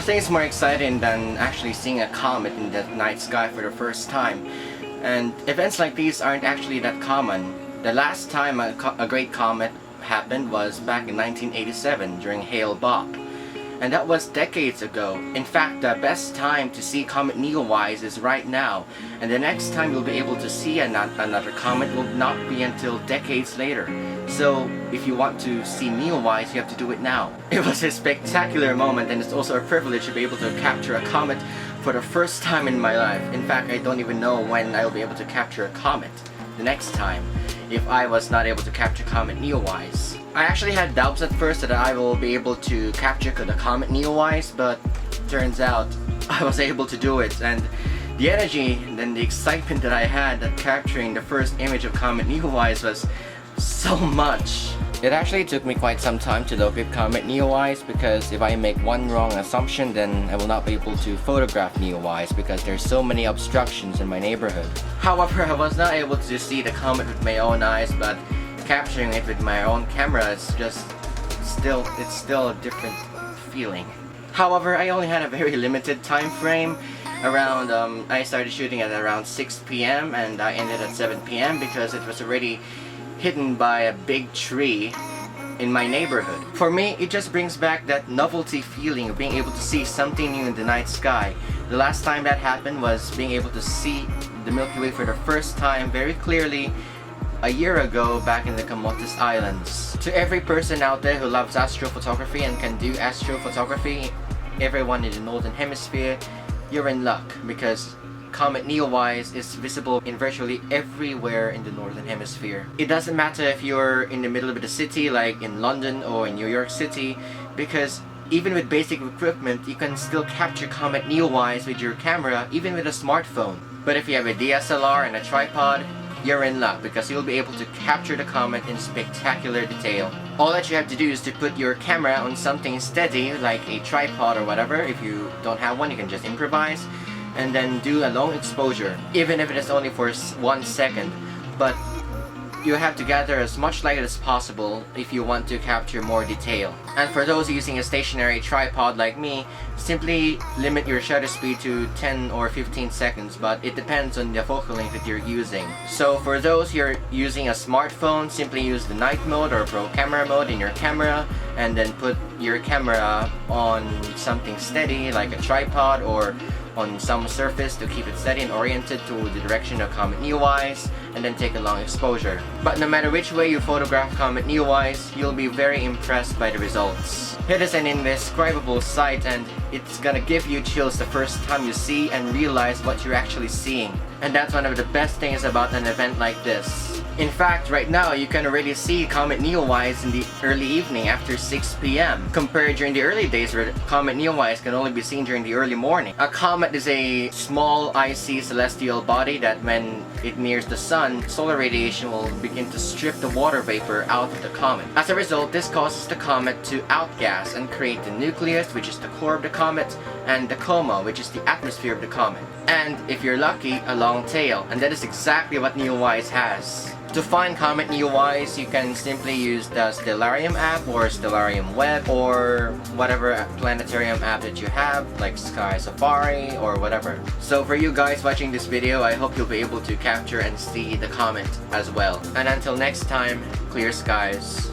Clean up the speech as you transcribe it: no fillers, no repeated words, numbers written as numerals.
Nothing is more exciting than actually seeing a comet in the night sky for the first time. And events like these aren't actually that common. The last time a great comet happened was back in 1987 during Hale-Bopp. And that was decades ago. In fact, the best time to see Comet NEOWISE is right now. And the next time you'll be able to see another comet will not be until decades later. So, if you want to see NEOWISE, you have to do it now. It was a spectacular moment, and it's also a privilege to be able to capture a comet for the first time in my life. In fact, I don't even know when I'll be able to capture a comet the next time, if I was not able to capture Comet NEOWISE. I actually had doubts at first that I will be able to capture the Comet NEOWISE, but turns out I was able to do it, and the energy and the excitement that I had at capturing the first image of Comet NEOWISE was so much. It actually took me quite some time to locate Comet NEOWISE, because if I make one wrong assumption, then I will not be able to photograph NEOWISE because there's so many obstructions in my neighborhood. However, I was not able to see the comet with my own eyes, but capturing it with my own camera is just it's still a different feeling. However, I only had a very limited time frame. Around I started shooting at around 6 p.m. and I ended at 7 p.m. because it was already hidden by a big tree in my neighborhood. For me, it just brings back that novelty feeling of being able to see something new in the night sky. The last time that happened was being able to see the Milky Way for the first time very clearly a year ago back in the Comotes Islands. To every person out there who loves astrophotography and can do astrophotography, everyone in the Northern Hemisphere, you're in luck, because Comet NEOWISE is visible in virtually everywhere in the Northern Hemisphere. It doesn't matter if you're in the middle of the city like in London or in New York City, because even with basic equipment, you can still capture Comet NEOWISE with your camera, even with a smartphone. But if you have a DSLR and a tripod, you're in luck, because you'll be able to capture the comet in spectacular detail. All that you have to do is to put your camera on something steady, like a tripod or whatever. If you don't have one, you can just improvise, and then do a long exposure, even if it is only for 1 second. But you have to gather as much light as possible if you want to capture more detail. And for those using a stationary tripod like me, simply limit your shutter speed to 10 or 15 seconds, but it depends on the focal length that you're using. So for those who are using a smartphone, simply use the night mode or pro camera mode in your camera, and then put your camera on something steady like a tripod or on some surface to keep it steady and oriented to the direction of Comet NEOWISE, and then take a long exposure. But no matter which way you photograph Comet NEOWISE, you'll be very impressed by the results. It is an indescribable sight, and it's gonna give you chills the first time you see and realize what you're actually seeing. And that's one of the best things about an event like this. In fact, right now you can already see Comet NEOWISE in the early evening after 6 p.m. compared during the early days where Comet NEOWISE can only be seen during the early morning. A comet is a small icy celestial body that when it nears the sun, solar radiation will begin to strip the water vapor out of the comet. As a result, this causes the comet to outgas and create the nucleus, which is the core of the comet, and the coma, which is the atmosphere of the comet. And if you're lucky, a long tail, and that is exactly what NEOWISE has. To find Comet NEOWISE, you can simply use the Stellarium app or Stellarium Web or whatever planetarium app that you have, like Sky Safari or whatever. So for you guys watching this video, I hope you'll be able to capture and see the comet as well. And until next time, clear skies.